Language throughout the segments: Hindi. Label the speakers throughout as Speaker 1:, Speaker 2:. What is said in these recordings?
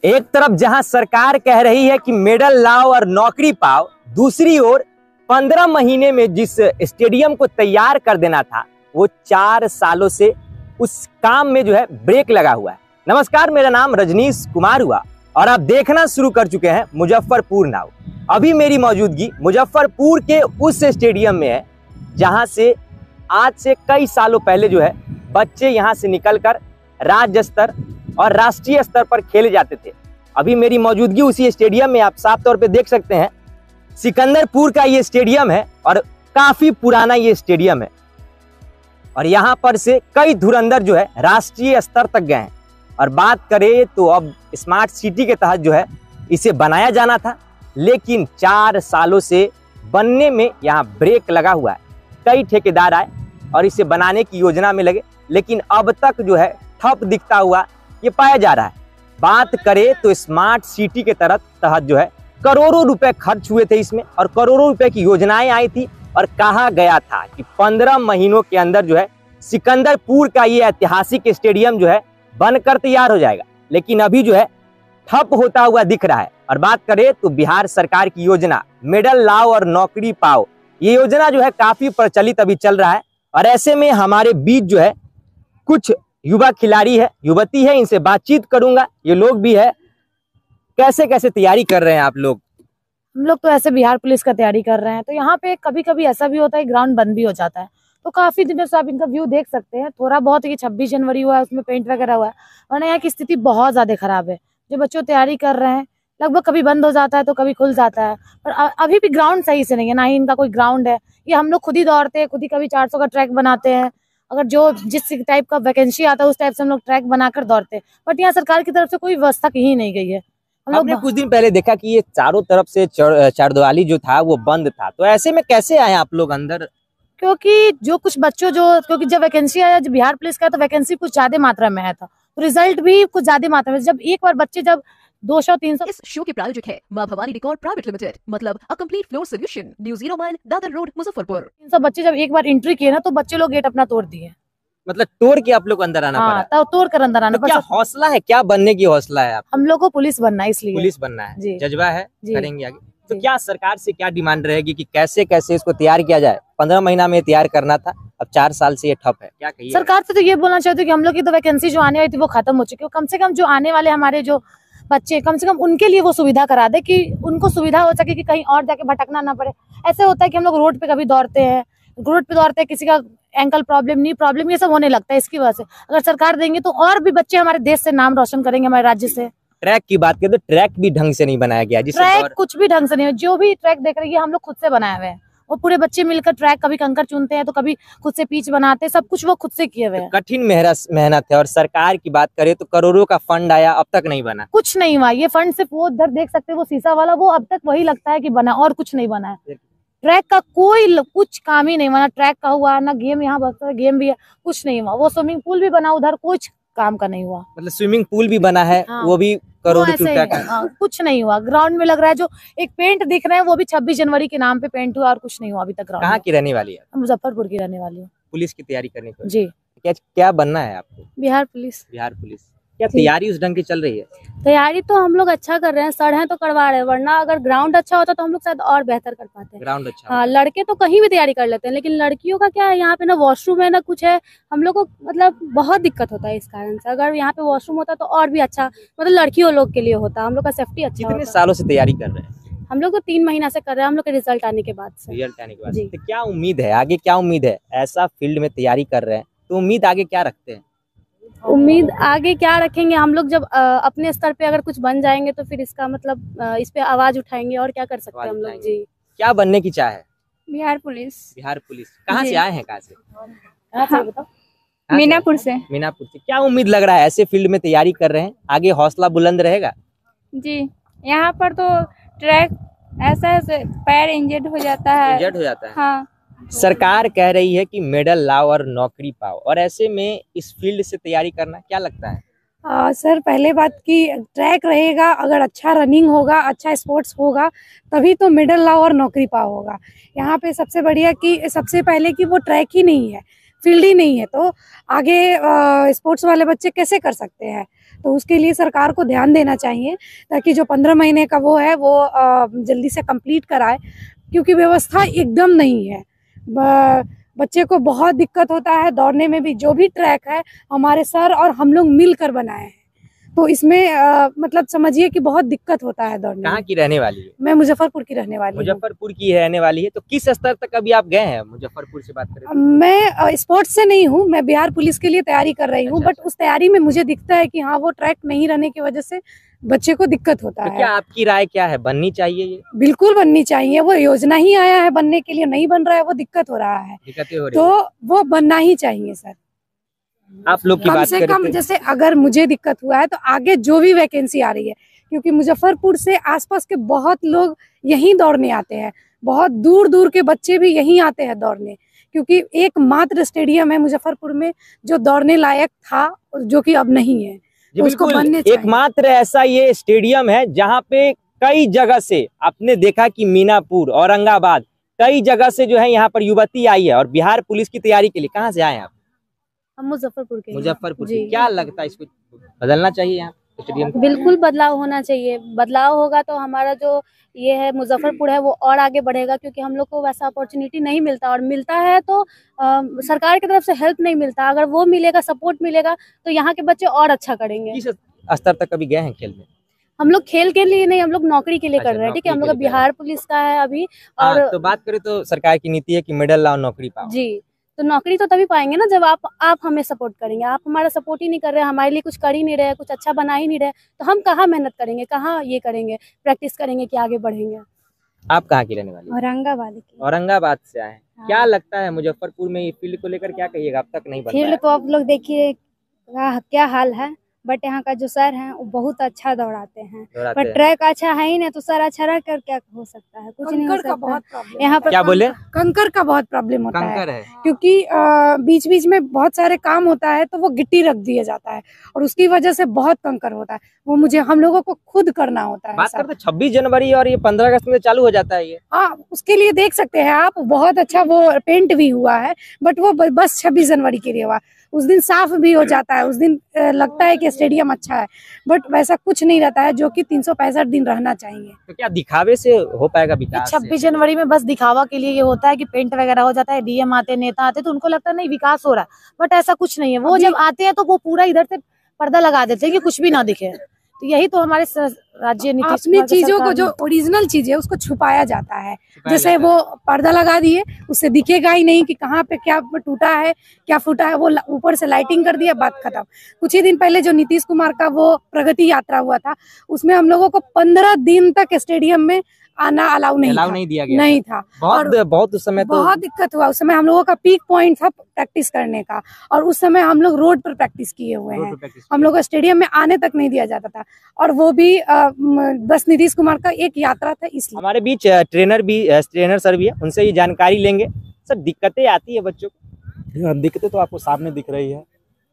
Speaker 1: एक तरफ जहां सरकार कह रही है कि मेडल लाओ और नौकरी पाओ, दूसरी ओर 15 महीने में जिस स्टेडियम को तैयार कर देना था वो 4 सालों से उस काम में जो है ब्रेक लगा हुआ है। नमस्कार, मेरा नाम रजनीश कुमार हुआ और आप देखना शुरू कर चुके हैं मुजफ्फरपुर नाउ। अभी मेरी मौजूदगी मुजफ्फरपुर के उस स्टेडियम में है जहां से आज से कई सालों पहले जो है बच्चे यहां से निकलकर राज्य स्तर और राष्ट्रीय स्तर पर खेले जाते थे। अभी मेरी मौजूदगी उसी स्टेडियम में आप साफ तौर पे देख सकते हैं। सिकंदरपुर का ये स्टेडियम है और काफी पुराना ये स्टेडियम है और यहाँ पर से कई धुरंधर जो है राष्ट्रीय स्तर तक गए हैं। और बात करें तो अब स्मार्ट सिटी के तहत जो है इसे बनाया जाना था, लेकिन 4 सालों से बनने में यहाँ ब्रेक लगा हुआ है। कई ठेकेदार आए और इसे बनाने की योजना में लगे, लेकिन अब तक जो है ठप दिखता हुआ ये पाया जा रहा है। बात करें तो स्मार्ट सिटी के तहत जो है करोड़ों रुपए खर्च हुए थे इसमें और करोड़ों रुपए की योजनाएं आई थी और कहा गया था कि 15 महीनों के अंदर जो है सिकंदरपुर का ये ऐतिहासिक स्टेडियम जो है बनकर तैयार हो जाएगा, लेकिन अभी जो है ठप होता हुआ दिख रहा है। और बात करें तो बिहार सरकार की योजना मेडल लाओ और नौकरी पाओ, ये योजना जो है काफी प्रचलित अभी चल रहा है। और ऐसे में हमारे बीच जो है कुछ युवा खिलाड़ी है, युवती है, इनसे बातचीत करूंगा। ये लोग भी है, कैसे कैसे तैयारी कर रहे हैं आप लोग?
Speaker 2: हम लोग तो ऐसे बिहार पुलिस का तैयारी कर रहे हैं, तो यहाँ पे कभी कभी ऐसा भी होता है ग्राउंड बंद भी हो जाता है, तो काफी दिनों से आप इनका व्यू देख सकते हैं। थोड़ा बहुत ये 26 जनवरी हुआ है, उसमें पेंट वगैरह हुआ है, वरना यहाँ की स्थिति बहुत ज्यादा खराब है। जो बच्चों तैयारी कर रहे हैं लगभग कभी बंद हो जाता है तो कभी खुल जाता है, पर अभी भी ग्राउंड सही से नहीं है, ना ही इनका कोई ग्राउंड है। ये हम लोग खुद ही दौड़ते हैं, खुद ही कभी 400 का ट्रैक बनाते हैं। अगर जो जिस टाइप का वैकेंसी आता है उस टाइप से हम लोग ट्रैक बनाकर दौड़ते हैं, बट यहाँ सरकार की तरफ से कोई व्यवस्था की नहीं गई है।
Speaker 1: हमने कुछ दिन पहले देखा कि ये चारों तरफ से चारदीवारी जो था वो बंद था, तो ऐसे में कैसे आए आप लोग अंदर?
Speaker 2: क्योंकि जो कुछ बच्चों क्योंकि जब वैकेंसी आया, जब बिहार पुलिस का तो वैकेंसी कुछ ज्यादा मात्रा में आया था, तो रिजल्ट भी कुछ ज्यादा मात्रा में। जब एक बार बच्चे जब 200-300।
Speaker 3: इस शो के प्रायोजक है मां भवानी डेकोर प्राइवेट लिमिटेड, मतलब a complete floor solution, new 0 mile Dadar road Muzaffarpur.
Speaker 2: 300 बच्चे जब एक बार एंट्री किए ना, तो बच्चे लोग गेट अपना तोड़ दिए।
Speaker 1: मतलब तोड़ के आप लोग अंदर आना पड़ा?
Speaker 2: तो तोड़ कर अंदर आना
Speaker 1: पड़ा। क्या हौसला है, क्या बनने की हौसला है आप?
Speaker 2: हम लोग को पुलिस बनना है, इसलिए
Speaker 1: पुलिस बनना है, जज्बा है, करेंगे आगे। तो क्या सरकार से क्या डिमांड रहेगी कि कैसे कैसे इसको तैयार किया जाए? 15 महीना में तैयार करना था, अब 4 साल से ये ठप है, क्या कहिए?
Speaker 2: सरकार से तो ये बोलना चाहते कि हम लोग की तो वैकेंसी जो आने वाली थी वो खत्म हो चुकी है, कम से कम जो आने वाले हमारे जो बच्चे, कम से कम उनके लिए वो सुविधा करा दे कि उनको सुविधा हो सके कि कहीं और जाके भटकना ना पड़े। ऐसे होता है कि हम लोग रोड पे कभी दौड़ते हैं, किसी का एंकल प्रॉब्लम, नी प्रॉब्लम, ये सब होने लगता है। इसकी वजह से अगर सरकार देंगे तो और भी बच्चे हमारे देश से नाम रोशन करेंगे, हमारे राज्य से।
Speaker 1: ट्रैक की बात करें तो ट्रैक भी ढंग से नहीं बनाया गया,
Speaker 2: ट्रैक कुछ भी ढंग से नहीं है। जो भी ट्रैक देख रहे हैं हम लोग खुद से बनाए हुए हैं, वो पूरे बच्चे मिलकर ट्रैक, कभी कंकर चुनते हैं तो कभी खुद से पिच बनाते हैं, सब कुछ वो खुद से किए हुए हैं।
Speaker 1: कठिन मेहनत है। और सरकार की बात करें तो करोड़ों का फंड आया, अब तक नहीं बना,
Speaker 2: कुछ नहीं हुआ। ये फंड सिर्फ वो उधर देख सकते हैं, वो शीशा वाला, वो अब तक वही लगता है कि बना, और कुछ नहीं बना है। ट्रैक का कोई कुछ काम ही नहीं बना। ट्रैक का हुआ ना, गेम यहाँ बस गेम भी है, कुछ नहीं हुआ। वो स्विमिंग पूल भी बना उधर, कुछ काम का नहीं हुआ।
Speaker 1: मतलब स्विमिंग पूल भी बना है, वो भी करोड़ों रुपया का,
Speaker 2: कुछ नहीं हुआ। ग्राउंड में लग रहा है जो एक पेंट दिख रहे हैं वो भी 26 जनवरी के नाम पे पेंट हुआ, और कुछ नहीं हुआ अभी तक।
Speaker 1: कहाँ की रहने वाली है?
Speaker 2: मुजफ्फरपुर की रहने वाली हूँ।
Speaker 1: पुलिस की तैयारी करने को
Speaker 2: जी।
Speaker 1: क्या बनना है आपको?
Speaker 2: बिहार पुलिस।
Speaker 1: बिहार पुलिस। क्या तैयारी उस ढंग की चल रही है?
Speaker 2: तैयारी तो हम लोग अच्छा कर रहे हैं, सर हैं तो करवा रहे हैं, वरना अगर ग्राउंड अच्छा होता तो हम लोग शायद और बेहतर कर पाते हैं।
Speaker 1: ग्राउंड अच्छा?
Speaker 2: हाँ, लड़के तो कहीं भी तैयारी कर लेते हैं, लेकिन लड़कियों का क्या है, यहाँ पे ना वॉशरूम है ना कुछ है। हम लोग को मतलब बहुत दिक्कत होता है इस कारण से। अगर यहाँ पे वॉशरूम होता तो और भी अच्छा, मतलब लड़कियों लोग के लिए होता, हम लोग का सेफ्टी अच्छा।
Speaker 1: कितने सालों से तैयारी कर रहे हैं?
Speaker 2: हम लोग तो 3 महीना से कर रहे हैं, हम लोग के रिजल्ट आने के बाद से।
Speaker 1: रिजल्ट आने के बाद तो क्या उम्मीद है आगे? क्या उम्मीद है? ऐसा फील्ड में तैयारी कर रहे हैं तो उम्मीद आगे क्या रखते हैं?
Speaker 2: उम्मीद आगे क्या रखेंगे हम लोग, जब अपने स्तर पे अगर कुछ बन जाएंगे तो फिर इसका मतलब इस पे आवाज उठाएंगे, और क्या कर सकते हैं हम लोग। जी।
Speaker 1: क्या बनने की चाह है?
Speaker 2: बिहार पुलिस।
Speaker 1: बिहार पुलिस। कहाँ से आए हैं? कहाँ से?
Speaker 2: बताओ। मीनापुर से।
Speaker 1: मीनापुर से। क्या उम्मीद लग रहा है? ऐसे फील्ड में तैयारी कर रहे हैं, आगे हौसला बुलंद रहेगा?
Speaker 4: जी, यहाँ पर तो ट्रैक ऐसा पैर इंजर्ड हो जाता है।
Speaker 1: इंजर्ड हो जाता है?
Speaker 4: हाँ।
Speaker 1: सरकार कह रही है कि मेडल लाओ और नौकरी पाओ, और ऐसे में इस फील्ड से तैयारी करना क्या लगता है?
Speaker 5: सर, पहले बात की ट्रैक रहेगा, अगर अच्छा रनिंग होगा, अच्छा स्पोर्ट्स होगा, तभी तो मेडल लाओ और नौकरी पाओ होगा। यहाँ पे सबसे बढ़िया कि सबसे पहले कि वो ट्रैक ही नहीं है, फील्ड ही नहीं है, तो आगे स्पोर्ट्स वाले बच्चे कैसे कर सकते हैं। तो उसके लिए सरकार को ध्यान देना चाहिए, ताकि जो 15 महीने का वो है वो जल्दी से कंप्लीट कराए, क्योंकि व्यवस्था एकदम नहीं है। बच्चे को बहुत दिक्कत होता है दौड़ने में भी। जो भी ट्रैक है हमारे सर और हम लोग मिलकर बनाए हैं, तो इसमें मतलब समझिए कि बहुत दिक्कत होता है दौड़ने
Speaker 1: कहाँ
Speaker 5: में।
Speaker 1: की रहने वाली है?
Speaker 5: मैं मुजफ्फरपुर की रहने वाली हूँ।
Speaker 1: मुजफ्फरपुर की रहने वाली है, तो किस स्तर तक अभी आप गए हैं मुजफ्फरपुर से बात करें तो?
Speaker 5: मैं स्पोर्ट्स से नहीं हूँ, मैं बिहार पुलिस के लिए तैयारी कर रही हूँ,
Speaker 1: अच्छा,
Speaker 5: बट उस तैयारी में मुझे दिखता है कि हाँ, वो ट्रैक नहीं रहने की वजह से बच्चे को दिक्कत होता
Speaker 1: तो
Speaker 5: है।
Speaker 1: क्या आपकी राय क्या है, बननी चाहिए ये?
Speaker 5: बिल्कुल बननी चाहिए। वो योजना ही आया है बनने के लिए, नहीं बन रहा है, वो दिक्कत हो रहा है,
Speaker 1: दिक्कतें हो रही
Speaker 5: तो
Speaker 1: है।
Speaker 5: वो बनना ही चाहिए सर।
Speaker 1: आप लोग की
Speaker 5: कम
Speaker 1: बात
Speaker 5: से
Speaker 1: करें
Speaker 5: कम
Speaker 1: तो
Speaker 5: जैसे अगर मुझे दिक्कत हुआ है तो आगे जो भी वैकेंसी आ रही है, क्योंकि मुजफ्फरपुर से आसपास के बहुत लोग यहीं दौड़ने आते हैं, बहुत दूर दूर के बच्चे भी यहीं आते हैं दौड़ने, क्योंकि एकमात्र स्टेडियम है मुजफ्फरपुर में जो दौड़ने लायक था, जो कि अब नहीं है।
Speaker 1: जी
Speaker 5: तो उसको
Speaker 1: बिल्कुल,
Speaker 5: बनने चाहिए।
Speaker 1: एकमात्र ऐसा ये स्टेडियम है जहाँ पे कई जगह से आपने देखा कि मीनापुर, औरंगाबाद, कई जगह से जो है यहाँ पर युवती आई है और बिहार पुलिस की तैयारी के लिए। कहाँ से आए हैं आप?
Speaker 2: हम मुजफ्फरपुर के हैं।
Speaker 1: मुजफ्फरपुर से।
Speaker 2: जी।
Speaker 1: क्या लगता है इसको बदलना चाहिए यहाँ स्टेडियम को?
Speaker 2: बिल्कुल बदलाव होना चाहिए। बदलाव होगा तो हमारा जो ये है मुजफ्फरपुर है वो और आगे बढ़ेगा, क्योंकि हम लोग को वैसा अपॉर्चुनिटी नहीं मिलता, और मिलता है तो सरकार की तरफ से हेल्प नहीं मिलता। अगर वो मिलेगा, सपोर्ट मिलेगा, तो यहाँ के बच्चे और अच्छा करेंगे।
Speaker 1: किस स्तर तक कभी गए हैं खेल में?
Speaker 2: हम लोग खेल के लिए नहीं, हम लोग नौकरी के लिए
Speaker 1: अच्छा,
Speaker 2: कर रहे हैं। ठीक है, हम
Speaker 1: नौकरी
Speaker 2: लोग
Speaker 1: के लिए
Speaker 2: बिहार पुलिस का है अभी।
Speaker 1: हाँ,
Speaker 2: और
Speaker 1: तो बात करें तो सरकार की नीति है कि मेडल लाओ नौकरी पाओ।
Speaker 2: जी, तो नौकरी तो तभी पाएंगे ना जब आप हमें सपोर्ट करेंगे। आप हमारा सपोर्ट ही नहीं कर रहे, हमारे लिए कुछ कर ही नहीं रहे, कुछ अच्छा बना ही नहीं रहे, तो हम कहाँ मेहनत करेंगे, कहाँ ये करेंगे, प्रैक्टिस करेंगे कि आगे बढ़ेंगे।
Speaker 1: आप कहाँ की रहने वाली?
Speaker 5: औरंगाबाद की।
Speaker 1: औरंगाबाद से आए हैं।
Speaker 5: हाँ।
Speaker 1: क्या लगता है मुजफ्फरपुर में ये फील्ड को लेकर क्या कहिएगा? अब तक नहीं बन
Speaker 5: फील्ड
Speaker 1: पाया।
Speaker 5: तो आप लोग देखिए क्या हाल है, बट यहाँ का जो सर है वो बहुत अच्छा दौड़ाते हैं,
Speaker 1: दोहराते
Speaker 5: पर
Speaker 1: हैं।
Speaker 5: ट्रैक अच्छा है ही नहीं, तो सर अच्छा रह कर क्या हो सकता है? कुछ नहीं हो सकता। यहाँ पर
Speaker 1: क्या बोले?
Speaker 5: कंकर का बहुत प्रॉब्लम होता है,
Speaker 1: कंकर है।
Speaker 5: क्योंकि बीच बीच में बहुत सारे काम होता है तो वो गिट्टी रख दिया जाता है, और उसकी वजह से बहुत कंकर होता है। वो हम लोगों को खुद करना होता है।
Speaker 1: बात करते 26 जनवरी और ये 15 अगस्त में चालू हो जाता है ये।
Speaker 5: हाँ, उसके लिए देख सकते हैं आप, बहुत अच्छा वो पेंट भी हुआ है, बट वो बस 26 जनवरी के लिए हुआ। उस दिन साफ भी हो जाता है, उस दिन लगता है कि स्टेडियम अच्छा है, बट वैसा कुछ नहीं रहता है, जो कि 365 दिन रहना चाहिए।
Speaker 1: तो क्या दिखावे से हो पाएगा विकास?
Speaker 2: 26 जनवरी में बस दिखावा के लिए ये होता है कि पेंट वगैरह हो जाता है, डीएम आते, नेता आते, तो उनको लगता है नहीं विकास हो रहा है, बट ऐसा कुछ नहीं है। वो जब आते हैं तो वो पूरा इधर से पर्दा लगा देते हैं कि कुछ भी ना दिखे। तो यही तो हमारे राज्य नीतीश
Speaker 5: अपनी
Speaker 2: कुमार की
Speaker 5: चीजों को
Speaker 2: सरकार
Speaker 5: जो
Speaker 2: ने-
Speaker 5: ओरिजिनल चीज है उसको छुपाया जाता है। जैसे
Speaker 1: जाता
Speaker 5: वो पर्दा लगा दिए, उससे दिखेगा ही नहीं कि कहाँ पे क्या टूटा है, क्या फूटा है। वो ऊपर से लाइटिंग कर दिया, बात खत्म। कुछ ही दिन पहले जो नीतीश कुमार का वो प्रगति यात्रा हुआ था, उसमें हम लोगों को 15 दिन तक स्टेडियम में आना अलाउ नहीं
Speaker 1: दिया गया
Speaker 5: नहीं था।
Speaker 1: बहुत उस समय तो
Speaker 5: बहुत दिक्कत हुआ। उस समय हम लोगों का पीक पॉइंट था प्रैक्टिस करने का, और उस समय हम लोग रोड पर प्रैक्टिस किए हुए हैं। हम लोग को स्टेडियम में आने तक नहीं दिया जाता था, और वो भी बस नीतीश कुमार का एक यात्रा था इसलिए।
Speaker 1: हमारे बीच ट्रेनर सर भी है, उनसे ये जानकारी लेंगे। सर, दिक्कतें आती है बच्चों को?
Speaker 6: दिक्कतें तो आपको सामने दिख रही है,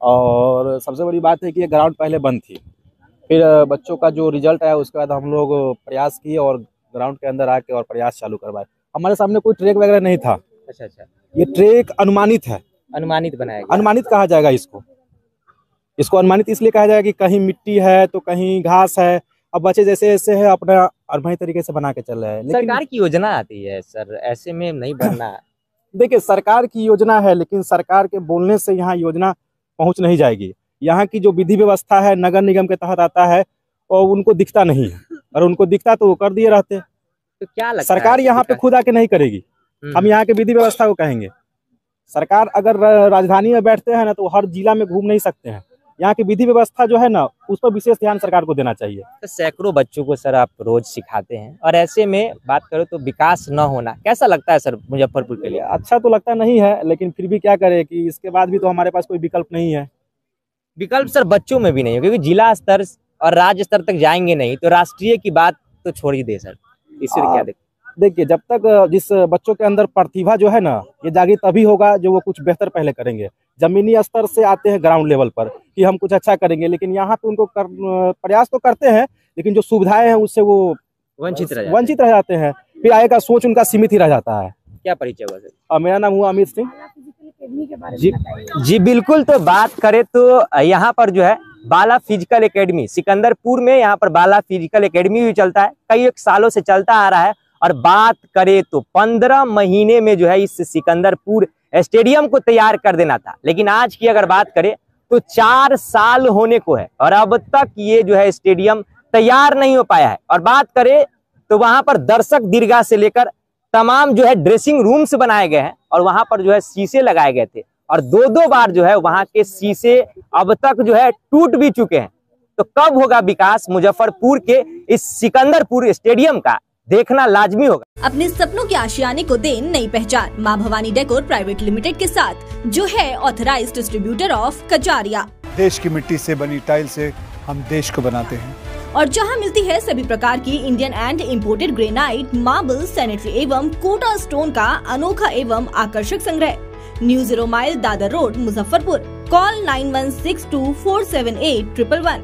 Speaker 6: और सबसे बड़ी बात है कि ये ग्राउंड पहले बंद थी, फिर बच्चों का जो रिजल्ट आया उसके बाद हम लोग प्रयास किए और ग्राउंड के अंदर आके और प्रयास चालू करवाए। हमारे सामने कोई ट्रैक वगैरह नहीं था।
Speaker 1: अच्छा,
Speaker 6: ये ट्रैक अनुमानित है।
Speaker 1: अनुमानित बनाया गया।
Speaker 6: अनुमानित कहा जाएगा इसको अनुमानित इसलिए कहा जाएगा कि कहीं मिट्टी है तो कहीं घास है। अब बच्चे जैसे जैसे है अपना अरमाई तरीके से बना के चल रहे हैं। लेकिन
Speaker 1: सरकार की योजना आती है सर, ऐसे में नहीं बनना।
Speaker 6: देखिए, सरकार की योजना है, लेकिन सरकार के बोलने से यहाँ योजना पहुँच नहीं जाएगी। यहाँ की जो विधि व्यवस्था है नगर निगम के तहत आता है, और उनको दिखता नहीं है, और उनको दिखता तो वो कर दिए रहते।
Speaker 1: तो क्या लगता
Speaker 6: सरकार
Speaker 1: है
Speaker 6: यहाँ पे खुद आके नहीं करेगी। हम यहाँ के विधि व्यवस्था को कहेंगे। सरकार अगर राजधानी में बैठते हैं ना तो हर जिला में घूम नहीं सकते हैं। यहाँ की विधि व्यवस्था जो है ना उस पर विशेष ध्यान सरकार को देना चाहिए।
Speaker 1: तो सैकड़ों बच्चों को सर आप रोज सिखाते हैं, और ऐसे में बात करो तो विकास न होना कैसा लगता है सर मुजफ्फरपुर के लिए?
Speaker 6: अच्छा तो लगता नहीं है, लेकिन फिर भी क्या करें कि इसके बाद भी तो हमारे पास कोई विकल्प नहीं है।
Speaker 1: विकल्प सर बच्चों में भी नहीं है, क्योंकि जिला स्तर और राज्य स्तर तक जाएंगे नहीं तो राष्ट्रीय की बात तो छोड़ ही दे सर। इससे क्या
Speaker 6: देखिए, जब तक जिस बच्चों के अंदर प्रतिभा जो है ना ये जागी तभी होगा जो वो कुछ बेहतर पहले करेंगे। जमीनी स्तर से आते हैं ग्राउंड लेवल पर कि हम कुछ अच्छा करेंगे, लेकिन यहाँ पे उनको प्रयास तो करते हैं, लेकिन जो सुविधाएं हैं उससे वो
Speaker 1: वंचित
Speaker 6: रह जाते हैं। फिर आगे का सोच उनका सीमित ही रह जाता है।
Speaker 1: क्या परिचय हुआ सर?
Speaker 6: मेरा नाम हुआ अमित सिंह।
Speaker 1: जी बिल्कुल। तो बात करें तो यहाँ पर जो है बाला फिजिकल एकेडमी सिकंदरपुर में, यहाँ पर बाला फिजिकल एकेडमी भी चलता है, कई एक सालों से चलता आ रहा है। और बात करें तो 15 महीने में जो है इस सिकंदरपुर स्टेडियम को तैयार कर देना था, लेकिन आज की अगर बात करें तो 4 साल होने को है और अब तक ये जो है स्टेडियम तैयार नहीं हो पाया है। और बात करें तो वहां पर दर्शक दीर्घा से लेकर तमाम जो है ड्रेसिंग रूम्स बनाए गए हैं और वहां पर जो है शीशे लगाए गए थे और 2-2 बार जो है वहां के शीशे अब तक जो है टूट भी चुके हैं। तो कब होगा विकास मुजफ्फरपुर के इस सिकंदरपुर स्टेडियम का, देखना लाजमी होगा।
Speaker 7: अपने सपनों के आशियाने को दे नई पहचान मां भवानी डेकोर प्राइवेट लिमिटेड के साथ, जो है ऑथराइज्ड डिस्ट्रीब्यूटर ऑफ कजारिया।
Speaker 8: देश की मिट्टी से बनी टाइल से हम देश को बनाते हैं
Speaker 7: और जहां मिलती है सभी प्रकार की Indian and imported granite, marble, sanitary एवं कोटा स्टोन का अनोखा एवं आकर्षक संग्रह। New 0 mile Dadar road, Muzaffarpur. Call 9162478111।